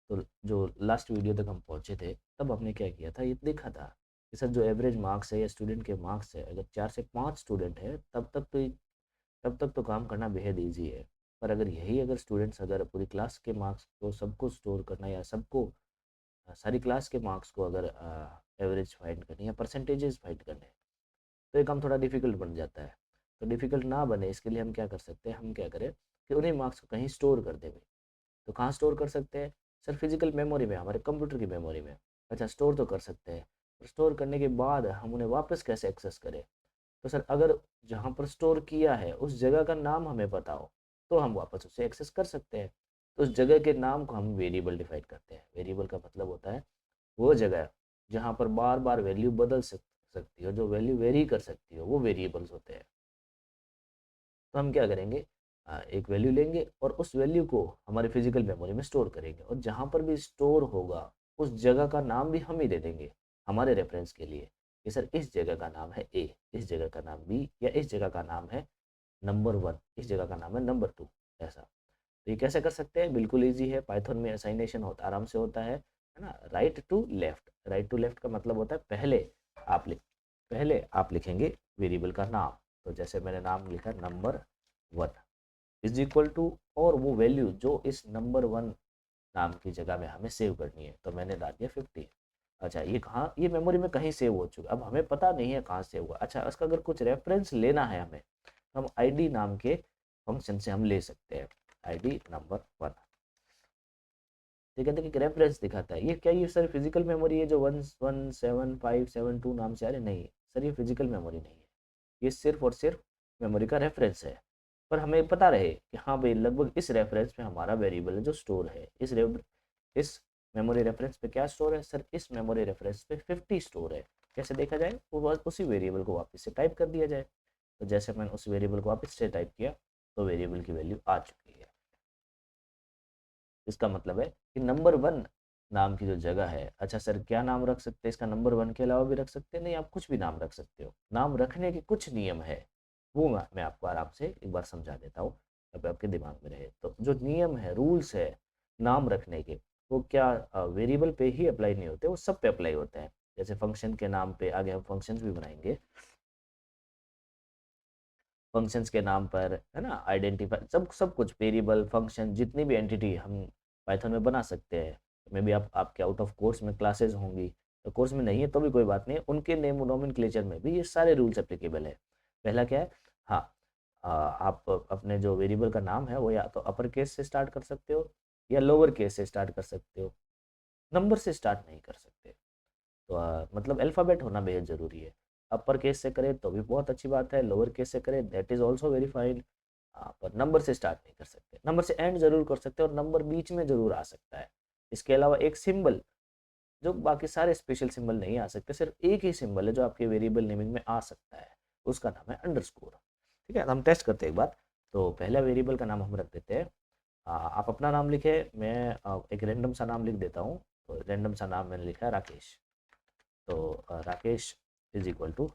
तो जो last video तक हम पहुंचे थे तब हमने क्या किया था, ये देखा था कि सर जो एवरेज मार्क्स है या स्टूडेंट के मार्क्स है, अगर 4 से 5 स्टूडेंट है तब तक तो काम करना बेहद ईजी है। पर अगर यही अगर स्टूडेंट्स अगर पूरी क्लास के मार्क्स को सबको स्टोर करना या सबको सारी क्लास के मार्क्स को अगर एवरेज फाइंड करनी या परसेंटेजेस फाइंड करने, तो ये काम थोड़ा डिफिकल्ट बन जाता है। तो डिफिकल्ट ना बने इसके लिए हम क्या कर सकते हैं, हम क्या करें कि उन्हीं मार्क्स को कहीं स्टोर कर दें भाई। तो कहाँ स्टोर कर सकते हैं? सर फिजिकल मेमोरी में, हमारे कंप्यूटर की मेमोरी में। अच्छा, स्टोर तो कर सकते हैं, पर स्टोर करने के बाद हम उन्हें वापस कैसे एक्सेस करें? तो सर अगर जहाँ पर स्टोर किया है उस जगह का नाम हमें पता हो तो हम वापस उसे एक्सेस कर सकते हैं। तो उस जगह के नाम को हम वेरिएबल डिफाइन करते हैं। वेरिएबल का मतलब होता है वो जगह जहाँ पर बार बार वैल्यू बदल सकती हो, जो वैल्यू वेरी कर सकती हो, वो वेरिएबल्स होते हैं। तो हम क्या करेंगे, एक वैल्यू लेंगे और उस वैल्यू को हमारे फिजिकल मेमोरी में स्टोर करेंगे, और जहाँ पर भी स्टोर होगा उस जगह का नाम भी हम ही दे देंगे हमारे रेफरेंस के लिए कि सर इस जगह का नाम है ए, इस जगह का नाम बी, या इस जगह का नाम है नंबर 1, इस जगह का नाम है नंबर 2। ऐसा तो ये कैसे कर सकते हैं? बिल्कुल ईजी है। पाइथन में असाइनेशन होता आराम से होता है ना। Right to left, right to left का मतलब होता है आप लिख पहले आप लिखेंगे वेरिएबल का नाम। तो जैसे मैंने नाम लिखा नंबर 1 इज इक्वल टू, और वो वैल्यू जो इस नंबर 1 नाम की जगह में हमें सेव करनी है, तो मैंने डाल दिया 50। अच्छा, ये कहाँ, ये मेमोरी में कहीं सेव हो चुका, अब हमें पता नहीं है कहाँ सेव हुआ। अच्छा, इसका अगर कुछ रेफरेंस लेना है हमें, तो हम आईडी नाम के फंक्शन से हम ले सकते हैं आईडी नंबर 1। तो कहते हैं कि रेफरेंस दिखाता है। ये क्या, ये सर फिजिकल मेमोरी है जो 117572 नाम से आ रही? नहीं सर, ये फिजिकल मेमोरी नहीं है, ये सिर्फ और सिर्फ मेमोरी का रेफरेंस है। पर हमें पता रहे कि हाँ भाई लगभग इस रेफरेंस में हमारा वेरिएबल है जो स्टोर है। इस मेमोरी रेफरेंस पे क्या स्टोर है? सर इस मेमोरी रेफरेंस पे 50 स्टोर है। कैसे देखा जाए? वो बस उसी वेरिएबल को वापस से टाइप कर दिया जाए। तो जैसे मैंने उस वेरिएबल को वापस से टाइप किया तो वेरिएबल की वैल्यू आ चुकी है। इसका मतलब है कि नंबर 1 नाम की जो जगह है, अच्छा सर क्या नाम रख सकते हैं इसका? नंबर 1 के अलावा भी रख सकते हैं? नहीं, आप कुछ भी नाम रख सकते हो। नाम रखने के कुछ नियम है, वो मैं आपको आराम से एक बार समझा देता हूँ, अब आपके दिमाग में रहे। तो जो नियम है, रूल्स है नाम रखने के, वो क्या वेरिएबल पे ही अप्लाई नहीं होते, वो सब पे अप्लाई होते हैं। जैसे फंक्शन के नाम पे, आगे हम फंक्शंस भी बनाएंगे, फंक्शंस के नाम पर है ना, आइडेंटिफाई सब सब कुछ, वेरिएबल फंक्शन जितनी भी एंटिटी हम पाइथन में बना सकते हैं। मे बी आपके आउट ऑफ कोर्स में क्लासेस होंगी, तो कोर्स में नहीं है तो भी कोई बात नहीं, उनके नेम नोमेनक्लेचर में भी ये सारे रूल्स एप्लीकेबल है। पहला क्या है, हाँ, आप अपने जो वेरिएबल का नाम है वो या तो अपर केस से स्टार्ट कर सकते हो या लोअर केस से स्टार्ट कर सकते हो, नंबर से स्टार्ट नहीं कर सकते। तो मतलब अल्फ़ाबेट होना बेहद ज़रूरी है। अपर केस से करें तो भी बहुत अच्छी बात है, लोअर केस से करें that is also very fine. पर नंबर से स्टार्ट नहीं कर सकते, नंबर से एंड जरूर कर सकते हैं, और नंबर बीच में जरूर आ सकता है। इसके अलावा एक सिंबल, जो बाकी सारे स्पेशल सिंबल नहीं आ सकते, सिर्फ एक ही सिंबल है जो आपके वेरिएबल नेमिंग में आ सकता है, उसका नाम है अंडरस्कोर। ठीक है, हम टेस्ट करते हैं एक बार। तो पहला वेरिएबल का नाम हम रख देते हैं, आप अपना नाम लिखे, मैं एक रैंडम सा नाम लिख देता हूँ। तो रैंडम सा नाम मैंने लिखा है राकेश। तो राकेश इज इक्वल टू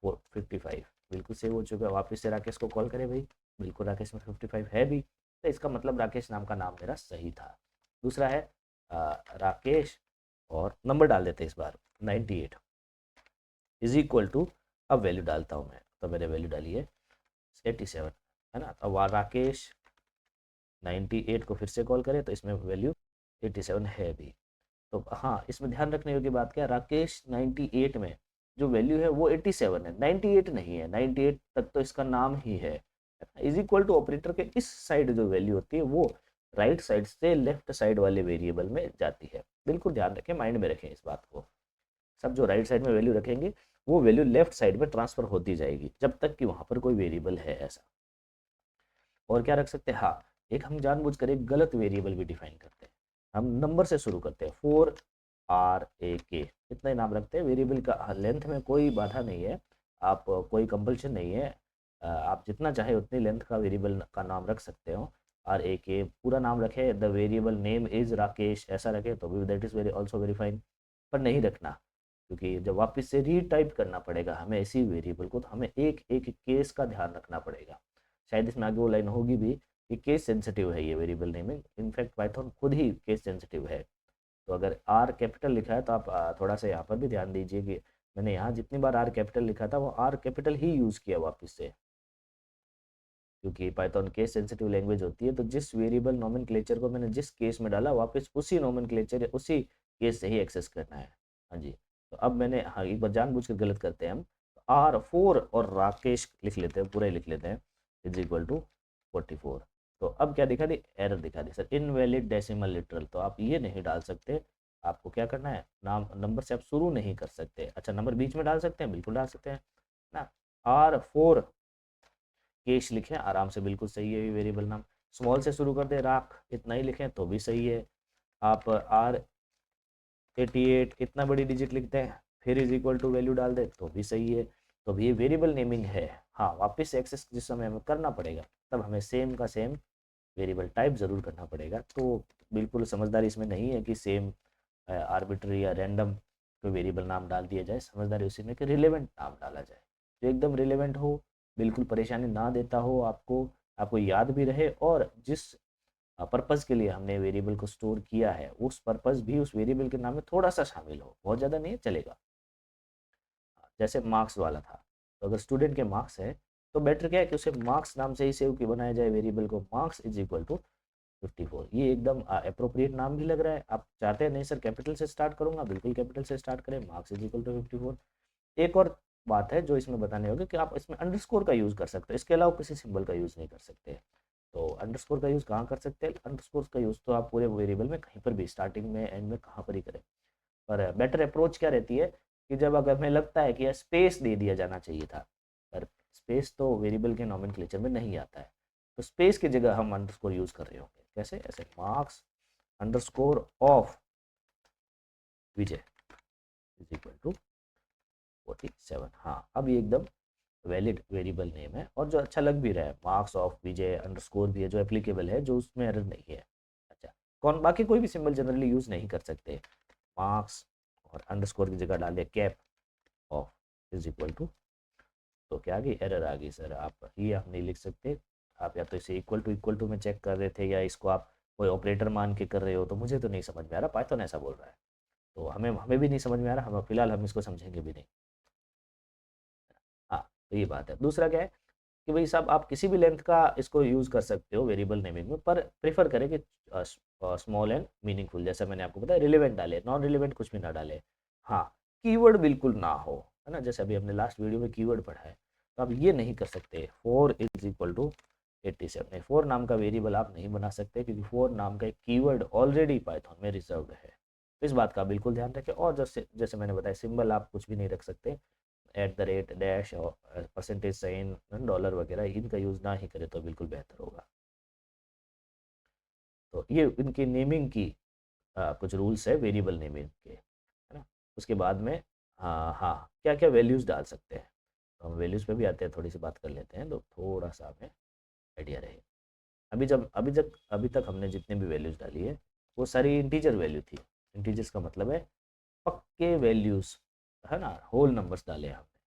55, बिल्कुल सेव हो चुका है। वापस से राकेश को कॉल करें भाई, बिल्कुल राकेश में 55 है भी, तो इसका मतलब राकेश नाम का नाम मेरा सही था। दूसरा है राकेश, और नंबर डाल देते हैं इस बार 98 इज इक्वल टू, अब वैल्यू डालता हूँ मैं, तो मैंने वैल्यू डाली है 87, है ना। अब राकेश 98 को फिर से कॉल करें तो इसमें वैल्यू 87 है भी। तो हाँ, इसमें ध्यान रखने योग्य बात क्या है, राकेश 98 में जो वैल्यू है वो 87 है, 98 नहीं है। 98 तक तो इसका नाम ही है। इज इक्वल टू ऑपरेटर के इस साइड जो वैल्यू होती है वो राइट साइड से लेफ्ट साइड वाले वेरिएबल में जाती है। बिल्कुल ध्यान रखें, माइंड में रखें इस बात को। सब जो राइट साइड में वैल्यू रखेंगे वो वैल्यू लेफ्ट साइड में ट्रांसफर होती जाएगी जब तक कि वहां पर कोई वेरिएबल है, ऐसा। और क्या रख सकते हैं, हाँ, एक हम जानबूझकर एक गलत वेरिएबल भी डिफाइन करते हैं। हम नंबर से शुरू करते हैं, 4RAK, इतना ही नाम रखते हैं। वेरिएबल का लेंथ में कोई बाधा नहीं है, आप कोई कंपल्शन नहीं है, आप जितना चाहे उतनी लेंथ का वेरिएबल का नाम रख सकते हो। RAK पूरा नाम रखे, the variable name is Rakesh ऐसा रखे तो भी that is very also very fine. पर नहीं रखना, क्योंकि जब वापस से रीटाइप करना पड़ेगा हमें इसी वेरिएबल को, तो हमें एक एक केस का ध्यान रखना पड़ेगा। शायद इसमें आगे वो लाइन होगी भी, ये केस सेंसिटिव है, ये वेरिएबल नेमिंग। इनफैक्ट पाइथन खुद ही केस सेंसिटिव है। तो अगर आर कैपिटल लिखा है तो आप थोड़ा सा यहाँ पर भी ध्यान दीजिए कि मैंने यहाँ जितनी बार आर कैपिटल लिखा था वो आर कैपिटल ही यूज़ किया वापस से, क्योंकि पाइथन केस सेंसिटिव लैंग्वेज होती है। तो जिस वेरिएबल नोमेनक्लेचर को मैंने जिस केस में डाला वापस उसी नोमेनक्लेचर उसी केस से ही एक्सेस करना है। हाँ जी, तो अब मैंने, हाँ एक बार जानबूझ के गलत करते हैं हम, R4 और राकेश लिख लेते हैं, पूरा ही लिख लेते हैं, इज इक्वल टू 44। तो अब क्या दिखा दी, एरर दिखा दी सर, इनवैलिड डेसिमल लिटरल। तो आप ये नहीं डाल सकते, आपको क्या करना है, नाम नंबर से आप शुरू नहीं कर सकते। अच्छा, नंबर बीच में डाल सकते हैं, बिल्कुल डाल सकते हैं ना। R4 केश लिखें, आराम से, बिल्कुल सही है ये वेरिएबल नाम। स्मॉल से शुरू कर दे, राख, इतना ही लिखें तो भी सही है। आप R88 इतना बड़ी डिजिट लिखते हैं, फिर इज इक्वल टू वैल्यू डाल दे तो भी सही है। तो ये वेरिएबल नेमिंग है। हाँ, वापस से एक्सेस जिस समय हमें करना पड़ेगा तब हमें सेम का सेम वेरिएबल टाइप ज़रूर करना पड़ेगा। तो बिल्कुल समझदारी इसमें नहीं है कि सेम आर्बिट्री या रैंडम कोई वेरिएबल नाम डाल दिया जाए। समझदारी उसी में कि रिलेवेंट नाम डाला जाए, जो एकदम रिलेवेंट हो, बिल्कुल परेशानी ना देता हो आपको, आपको याद भी रहे, और जिस पर्पज़ के लिए हमने वेरिएबल को स्टोर किया है उस पर्पज़ भी उस वेरिएबल के नाम में थोड़ा सा शामिल हो, बहुत ज़्यादा नहीं है, चलेगा। जैसे मार्क्स वाला था, तो अगर स्टूडेंट के मार्क्स है तो बेटर क्या है कि उसे मार्क्स नाम से ही सेव की बनाया जाए वेरिएबल को, मार्क्स इज इक्वल टू 54। ये एकदम अप्रोप्रिएट नाम भी लग रहा है। आप चाहते हैं नहीं सर कैपिटल से स्टार्ट करूंगा, बिल्कुल कैपिटल से स्टार्ट करें, मार्क्स इज इक्वल टू 54। एक और बात है जो इसमें बताने होगी कि आप इसमें अंडरस्कोर का यूज़ कर सकते हो, इसके अलावा किसी सिंबल का यूज़ नहीं कर सकते। तो अंडरस्कोर का यूज़ कहाँ कर सकते हैं, अंडरस्कोर का यूज़ तो आप पूरे वेरिएबल में कहीं पर भी, स्टार्टिंग में, एंड में, कहाँ पर ही करें। पर बेटर अप्रोच क्या रहती है कि जब अगर हमें लगता है कि यार स्पेस दे दिया जाना चाहिए था, पर स्पेस तो वेरिएबल के नोमेनक्लेचर में नहीं आता है, तो स्पेस की जगह हम अंडरस्कोर यूज़ कर रहे होंगे। कैसे, ऐसे marks underscore of Vijay is equal to 47। हाँ, अब ये एकदम वैलिड वेरिएबल नेम है और जो अच्छा लग भी रहा है, मार्क्स ऑफ विजय, अंडरस्कोर भी है जो एप्लीकेबल है, जो उसमें एरर नहीं है। अच्छा, कौन, बाकी कोई भी सिंबल जनरली यूज़ नहीं कर सकते। मार्क्स और अंडरस्कोर की जगह डाले cap of is equal to, तो क्या आ गई, एरर आ गई सर, आप ये आप नहीं लिख सकते। आप या तो इसे इक्वल टू में चेक कर रहे थे, या इसको आप कोई ऑपरेटर मान के कर रहे हो, तो मुझे तो नहीं समझ में आ रहा, पाइथन ऐसा बोल रहा है, तो हमें हमें भी नहीं समझ में आ रहा, हम फिलहाल हम इसको समझेंगे भी नहीं। हाँ, तो ये बात है। दूसरा क्या है कि भाई साहब आप किसी भी लेंथ का इसको यूज़ कर सकते हो वेरिएबल नेमिंग में, पर प्रेफर करें कि स्मॉल एंड मीनिंगफुल, जैसा मैंने आपको बताया, रिलेवेंट डाले, नॉन रिलेवेंट कुछ भी ना डाले। हाँ, कीवर्ड बिल्कुल ना हो, है ना, जैसे अभी हमने लास्ट वीडियो में कीवर्ड पढ़ा है, तो आप ये नहीं कर सकते 4 इज इक्वल टू 87। नहीं, 4 नाम का वेरिएबल आप नहीं बना सकते, क्योंकि 4 नाम का एक कीवर्ड ऑलरेडी पाइथन में रिजर्व्ड है। तो इस बात का बिल्कुल ध्यान रखें। और जैसे जैसे मैंने बताया, सिंबल आप कुछ भी नहीं रख सकते, @ डैश और परसेंटेज साइन, डॉलर वगैरह, इनका यूज़ ना ही करें तो बिल्कुल बेहतर होगा। तो ये इनकी नेमिंग की कुछ रूल्स है वेरिएबल नेमिंग के, है ना। उसके बाद में हाँ हाँ, क्या क्या वैल्यूज़ डाल सकते हैं, तो हम वैल्यूज़ पे भी आते हैं, थोड़ी सी बात कर लेते हैं तो थोड़ा सा हमें आइडिया रहे। अभी तक हमने जितने भी वैल्यूज़ डाली है वो सारी इंटीजर वैल्यू थी। इंटीजर्स का मतलब है पक्के वैल्यूज़, है ना, होल नंबर्स डाले हैं हमने।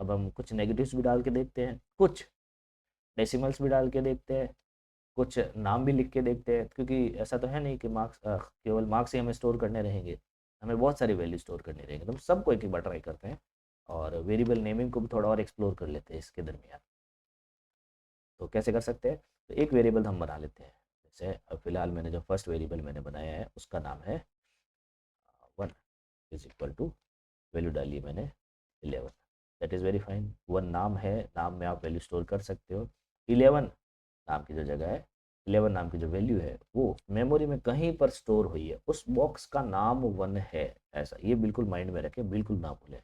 अब हम कुछ नेगेटिव्स भी डाल के देखते हैं, कुछ डेसिमल्स भी डाल के देखते हैं, कुछ नाम भी लिख के देखते हैं, क्योंकि ऐसा तो है नहीं कि मार्क्स केवल मार्क्स ही हमें स्टोर करने रहेंगे, हमें बहुत सारी वैल्यू स्टोर करनी रहेंगे। तो हम सबको एक एक बार ट्राई करते हैं और वेरिएबल नेमिंग को भी थोड़ा और एक्सप्लोर कर लेते हैं इसके दरमियान। तो कैसे कर सकते हैं, तो एक वेरिएबल हम बना लेते हैं। जैसे फिलहाल मैंने जो फर्स्ट वेरिएबल मैंने बनाया है उसका नाम है 1 इज इक्वल टू, वैल्यू डाली मैंने 11, दैट इज़ वेरी फाइन। 1 नाम है, नाम में आप वैल्यू स्टोर कर सकते हो। 11 नाम की जो जगह है, 11 नाम की जो वैल्यू है वो मेमोरी में कहीं पर स्टोर हुई है, उस बॉक्स का नाम 1 है, ऐसा ये बिल्कुल माइंड में रखें, बिल्कुल ना भूलें।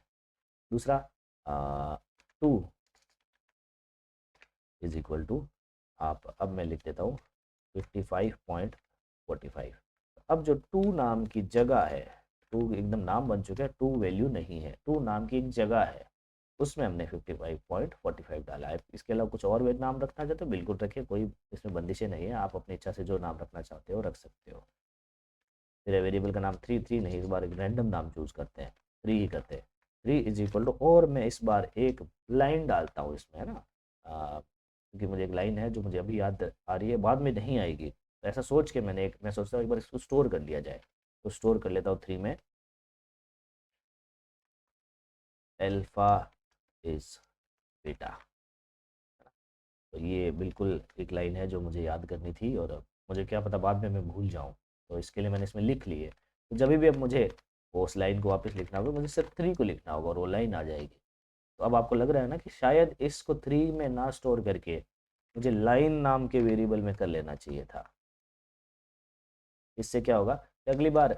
दूसरा 2 इज इक्वल टू, आप, अब मैं लिख देता हूँ 55.45। अब जो 2 नाम की जगह है, 2 एकदम नाम बन चुका है, 2 वैल्यू नहीं है, 2 नाम की एक जगह है, उसमें हमने 55.45 डाला है। इसके अलावा कुछ और नाम रखना चाहते हो बिल्कुल रखिए, कोई इसमें बंदिशें नहीं है, आप अपनी इच्छा से जो नाम रखना चाहते हो रख सकते हो। फिर वेरिएबल का नाम 3 नहीं, इस बार एक रैंडम नाम चूज करते हैं, 3 ही करते हैं। 3 इज इक्वल टू, और मैं इस बार एक लाइन डालता हूँ इसमें, है ना, क्योंकि मुझे एक लाइन है जो मुझे अभी याद आ रही है, बाद में नहीं आएगी। तो ऐसा सोच के मैं सोचता हूँ एक बार इसको स्टोर कर लिया जाए। तो स्टोर कर लेता हूँ 3 में, अल्फा इज बीटा। तो ये बिल्कुल एक लाइन है जो मुझे याद करनी थी, और मुझे क्या पता बाद में मैं भूल जाऊँ, तो इसके लिए मैंने इसमें लिख ली है। तो जब भी अब मुझे उस लाइन को वापस लिखना होगा, मुझे सिर्फ 3 को लिखना होगा और वो लाइन आ जाएगी। तो अब आपको लग रहा है ना कि शायद इसको 3 में ना स्टोर करके मुझे लाइन नाम के वेरिएबल में कर लेना चाहिए था। इससे क्या होगा कि अगली बार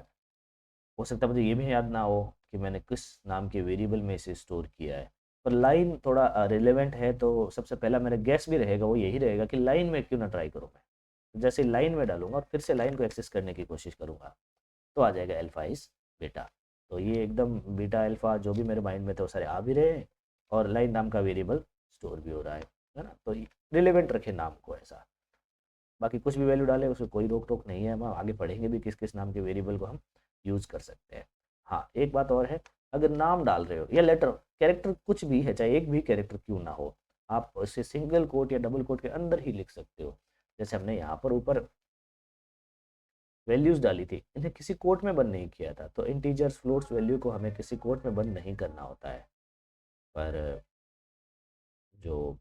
हो सकता है मुझे ये भी याद ना हो कि मैंने किस नाम के वेरिएबल में इसे स्टोर किया है। पर लाइन थोड़ा रिलेवेंट है, तो सबसे पहला मेरा गैस भी रहेगा, वो यही रहेगा कि लाइन में क्यों ना ट्राई करूँ मैं। तो जैसे लाइन में डालूंगा और फिर से लाइन को एक्सेस करने की कोशिश करूँगा, तो आ जाएगा अल्फा इज बीटा। तो ये एकदम बीटा अल्फा जो भी मेरे माइंड में थे वो सारे आ भी रहे हैं, और लाइन नाम का वेरिएबल स्टोर भी हो रहा है ना। तो रिलेवेंट रखे नाम को ऐसा, बाकी कुछ भी वैल्यू डाले उसमें कोई रोक टोक नहीं है। हम आगे पढ़ेंगे भी किस किस नाम के वेरिएबल को हम यूज़ कर सकते हैं। हाँ, एक बात और है, अगर नाम डाल रहे हो या लेटर कैरेक्टर कुछ भी है, चाहे एक भी कैरेक्टर क्यों ना हो, आप इसे सिंगल कोट या डबल कोट के अंदर ही लिख सकते हो। जैसे हमने यहाँ पर ऊपर वैल्यूज डाली थी, इन्हें किसी कोट में बंद नहीं किया था। तो इंटीजर्स फ्लोट्स वैल्यू को हमें किसी कोट में बंद नहीं करना होता है, पर जो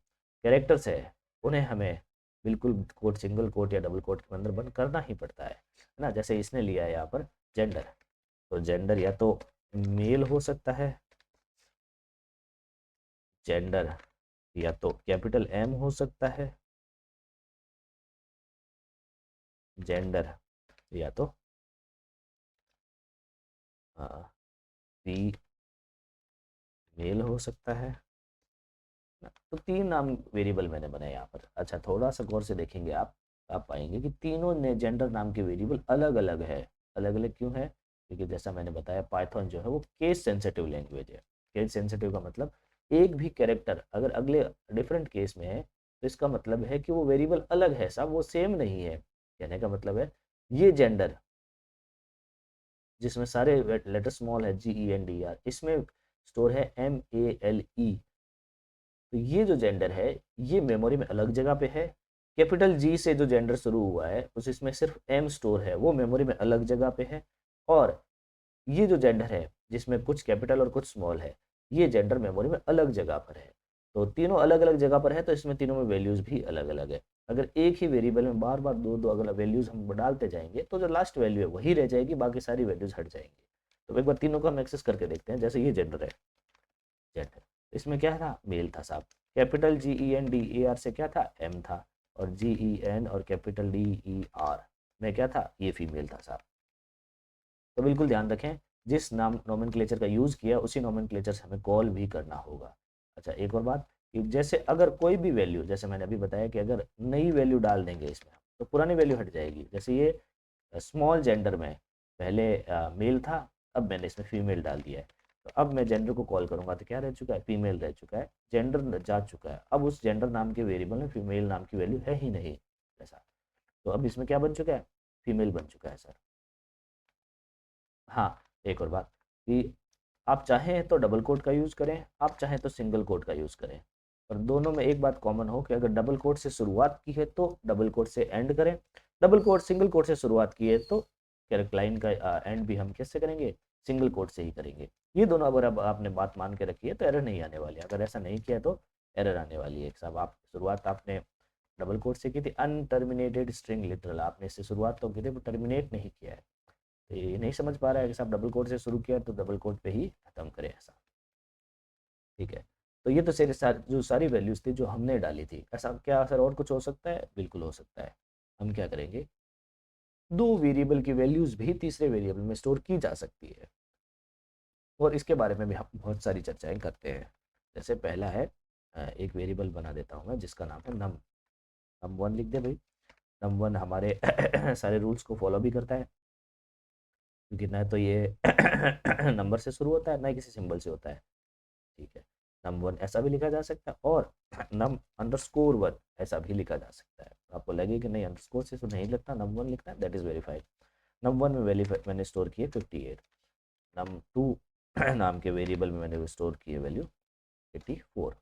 कैरेक्टर्स है उन्हें हमें बिल्कुल कोट, सिंगल कोट या डबल कोट के अंदर बंद करना ही पड़ता है ना। जैसे इसने लिया है यहाँ पर जेंडर, तो जेंडर या तो मेल हो सकता है, जेंडर या तो कैपिटल एम हो सकता है, जेंडर या तो फी मेल हो सकता है ना। तो 3 नाम वेरिएबल मैंने बनाए यहाँ पर। अच्छा, थोड़ा सा गौर से देखेंगे आप पाएंगे कि तीनों ने जेंडर नाम के वेरिएबल अलग अलग है। अलग अलग क्यों है? क्योंकि जैसा मैंने बताया, पाइथन जो है वो केस सेंसिटिव लैंग्वेज है। केस सेंसिटिव का मतलब एक भी कैरेक्टर अगर अगले डिफरेंट केस में है, तो इसका मतलब है कि वो वेरिएबल अलग है साहब, वो सेम नहीं है। कहने का मतलब है ये जेंडर जिसमें सारे लेटर स्मॉल है, GENDR, इसमें स्टोर है MALE। तो ये जो जेंडर है ये मेमोरी में अलग जगह पे है। कैपिटल जी से जो जेंडर शुरू हुआ है उस इसमें सिर्फ एम स्टोर है, वो मेमोरी में अलग जगह पे है। और ये जो जेंडर है जिसमें कुछ कैपिटल और कुछ स्मॉल है, ये जेंडर मेमोरी में अलग जगह पर है। तो तीनों अलग अलग जगह पर है, तो इसमें तीनों में वैल्यूज भी अलग अलग है। अगर एक ही वेरिएबल में बार बार दो दो अगला वैल्यूज हम डालते जाएंगे, तो जो लास्ट वैल्यू है वही रह जाएगी, बाकी सारी वैल्यूज हट जाएंगी। तो एक बार तीनों को हम एक्सेस करके देखते हैं। जैसे ये जेंडर है, जेंडर इसमें क्या था? मेल था साहब। कैपिटल GENDAR से क्या था? एम था। और GEN और कैपिटल DER में क्या था? ये फीमेल था साहब। तो बिल्कुल ध्यान रखें, जिस नाम नोमेनक्लेचर का यूज़ किया उसी नोमेनक्लेचर से हमें कॉल भी करना होगा। अच्छा, एक और बात कि जैसे अगर कोई भी वैल्यू, जैसे मैंने अभी बताया कि अगर नई वैल्यू डाल देंगे इसमें तो पुरानी वैल्यू हट जाएगी। जैसे ये स्मॉल जेंडर में पहले मेल था, अब मैंने इसमें फीमेल डाल दिया है। तो अब मैं जेंडर को कॉल करूंगा तो क्या रह चुका है? फीमेल रह चुका है, जेंडर जा चुका है। अब उस जेंडर नाम के वेरिएबल में फीमेल नाम की वैल्यू है ही नहीं ऐसा। तो अब इसमें क्या बन चुका है? फीमेल बन चुका है सर। हाँ, एक और बात कि आप चाहें तो डबल कोट का यूज़ करें, आप चाहें तो सिंगल कोट का यूज़ करें, पर दोनों में एक बात कॉमन हो कि अगर डबल कोट से शुरुआत की है तो डबल कोट से एंड करें, डबल कोट सिंगल कोट से शुरुआत की है तो कैरेक्टर लाइन का एंड भी हम कैसे करेंगे? सिंगल कोट से ही करेंगे। ये दोनों अगर अब आपने बात मान के रखी है तो एरर नहीं आने वाली है। अगर ऐसा नहीं किया तो एरर आने वाली है साहब। आप शुरुआत आपने डबल कोट से की थी, अनटर्मिनेटेड स्ट्रिंग लिटरल, आपने इससे शुरुआत तो की थी, टर्मिनेट नहीं किया है। तो ये नहीं समझ पा रहा है कि साहब डबल कोट से शुरू किया तो डबल कोट पे ही खत्म करें ऐसा। ठीक है। तो ये तो जो सारी वैल्यूज थी जो हमने डाली थी, ऐसा क्या सर और कुछ हो सकता है? बिल्कुल हो सकता है। हम क्या करेंगे, दो वेरिएबल की वैल्यूज भी तीसरे वेरिएबल में स्टोर की जा सकती है, और इसके बारे में भी हम बहुत सारी चर्चाएं करते हैं। जैसे पहला है, एक वेरिएबल बना देता हूँ मैं जिसका नाम है नम। num1 लिख दे भाई। num1 हमारे सारे रूल्स को फॉलो भी करता है, क्योंकि ना तो ये नंबर से शुरू होता है ना ही किसी सिंबल से होता है। ठीक है। num1 ऐसा भी लिखा जा सकता है, और num_1 ऐसा भी लिखा जा सकता है। आपको लगे कि नहीं अंडरस्कोर से तो नहीं लिखना, num1 लिखना है, दैट इज वेरीफाइड। num1 में वेरीफाई मैंने स्टोर किए 58। num2 नाम के वेरिएबल में मैंने स्टोर किए वैल्यू 84।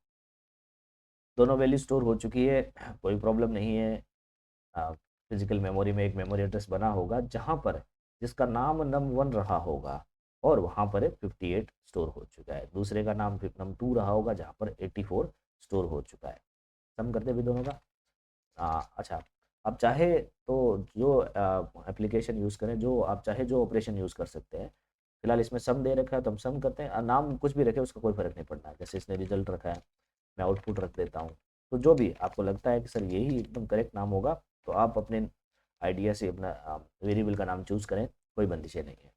दोनों वैल्यू स्टोर हो चुकी है, कोई प्रॉब्लम नहीं है। फिजिकल मेमोरी में एक मेमोरी एड्रेस बना होगा जहाँ पर जिसका नाम num1 रहा होगा, और वहाँ पर 58 स्टोर हो चुका है। दूसरे का नाम num2 रहा होगा जहाँ पर 84 स्टोर हो चुका है। सम करते भी दोनों का। अच्छा, आप चाहे तो जो एप्लीकेशन यूज़ करें, जो आप चाहे जो ऑपरेशन यूज़ कर सकते हैं। फिलहाल इसमें सम दे रखा है तो हम सम करते हैं, नाम कुछ भी रखे उसका कोई फ़र्क नहीं पड़ता। जैसे इसने रिजल्ट रखा है, मैं आउटपुट रख देता हूँ। तो जो भी आपको लगता है कि सर यही एकदम करेक्ट नाम होगा, तो आप अपने आइडिया से अपना वेरिएबल का नाम चूज़ करें, कोई बंदिशें नहीं है।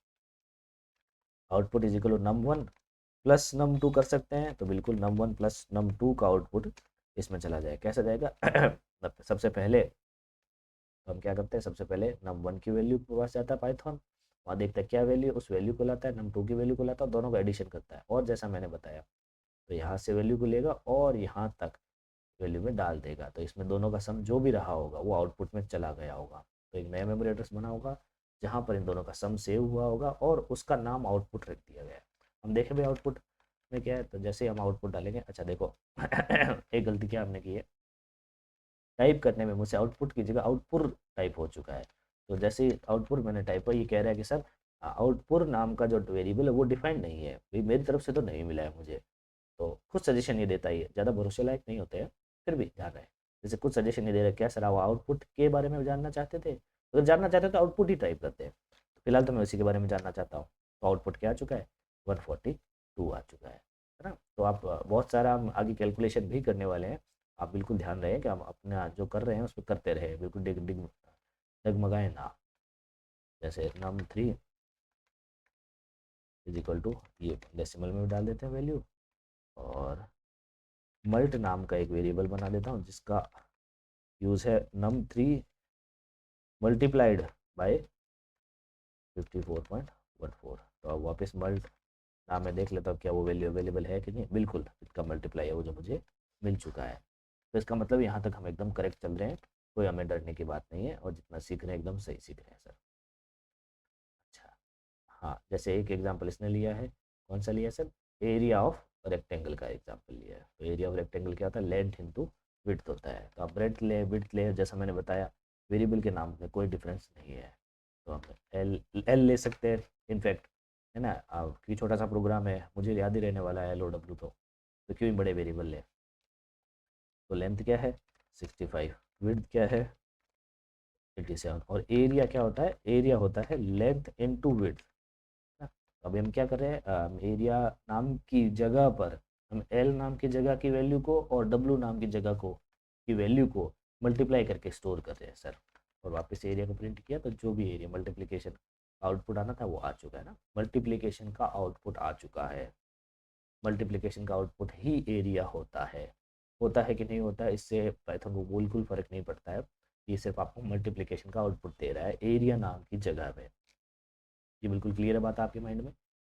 Output is equal to num1 plus num2 कर सकते हैं, तो बिल्कुल num1 प्लस num2 का आउटपुट इसमें चला जाए। कैसा जाएगा? सबसे पहले तो हम क्या करते हैं, सबसे पहले num1 की वैल्यू के पास जाता है पाइथन, वहाँ देखता है क्या वैल्यू, उस वैल्यू को लाता है, num2 की वैल्यू को लाता है, दोनों का एडिशन करता है। और जैसा मैंने बताया, तो यहाँ से वैल्यू को लेगा और यहाँ तक वैल्यू में डाल देगा, तो इसमें दोनों का सम जो भी रहा होगा वो आउटपुट में चला गया होगा। तो एक नया मेमोरी एड्रेस बना होगा जहाँ पर इन दोनों का सम सेव हुआ होगा और उसका नाम आउटपुट रख दिया गया है। हम देखें भाई आउटपुट में क्या है, तो जैसे ही हम आउटपुट डालेंगे, अच्छा देखो एक गलती क्या हमने की है, टाइप करने में मुझसे आउटपुट की जगह आउटपुट टाइप हो चुका है। तो जैसे ही आउटपुट मैंने टाइप किया, ये कह रहा है कि सर आउटपुट नाम का जो वेरिएबल है वो डिफाइंड नहीं है, भाई मेरी तरफ से तो नहीं मिला है मुझे। तो कुछ सजेशन ये देता ही है, ज़्यादा भरोसे लायक नहीं होते हैं, फिर भी ध्यान रहे। जैसे कुछ सजेशन ये दे रहे, क्या सर आप आउटपुट के बारे में जानना चाहते थे? अगर जानना चाहते तो आउटपुट ही टाइप करते हैं। तो फिलहाल तो मैं उसी के बारे में जानना चाहता हूँ। तो आउटपुट क्या आ चुका है? 142 आ चुका है ना? तो आप बहुत सारा हम आगे कैलकुलेशन भी करने वाले हैं। आप बिल्कुल ध्यान रहे कि हम अपना जो कर रहे हैं उसमें करते रहे, बिल्कुल डिग डिग डगमगाए ना। जैसे num3 इज इक्वल टू, ये डेसिमल में भी डाल देते हैं वैल्यू, और मल्ट नाम का एक वेरिएबल बना देता हूँ जिसका यूज़ है num3 मल्टीप्लाइड बाय 54.14। तो अब वापस मल्ट नाम में देख लेता हूँ क्या वो वैल्यू अवेलेबल है कि नहीं। बिल्कुल इसका मल्टीप्लाई है वो जो मुझे मिल चुका है। तो इसका मतलब यहाँ तक हम एकदम करेक्ट चल रहे हैं, कोई हमें डरने की बात नहीं है, और जितना सीख रहे हैं एकदम सही सीख रहे हैं सर। अच्छा, हाँ, जैसे एक एग्जांपल इसने लिया है, कौन सा लिया है सर? एरिया ऑफ रेक्टेंगल का एग्जांपल लिया है। तो एरिया ऑफ रेक्टेंगल क्या होता है? लेंथ इंटू विड्थ होता है। तो आप ब्रेड्थ ले विड्थ ले, जैसा मैंने बताया वेरिएबल के नाम में कोई डिफरेंस नहीं है। तो हम एल एल ले सकते हैं इनफैक्ट, है ना? क्योंकि छोटा सा प्रोग्राम है, मुझे याद ही रहने वाला है एल ओ डब्ल्यू, तो क्यों ही बड़े वेरिएबल ले। तो लेंथ क्या है? 65, विड्थ क्या है? 87, और एरिया क्या होता है? एरिया होता है लेंथ इनटू विड्थ। अभी हम क्या कर रहे हैं, एरिया नाम की जगह पर हम एल नाम की जगह की वैल्यू को और डब्लू नाम की जगह को की वैल्यू को मल्टीप्लाई करके स्टोर कर रहे हैं सर। और वापस एरिया को प्रिंट किया तो जो भी एरिया मल्टीप्लिकेशन आउटपुट आना था वो आ चुका है ना, मल्टीप्लिकेशन का आउटपुट आ चुका है। मल्टीप्लिकेशन का आउटपुट ही एरिया होता है कि नहीं होता है, इससे पाइथन को बिल्कुल फ़र्क नहीं पड़ता है। ये सिर्फ आपको मल्टीप्लिकेशन का आउटपुट दे रहा है एरिया नाम की जगह पे। ये बिल्कुल क्लियर है बात आपके माइंड में?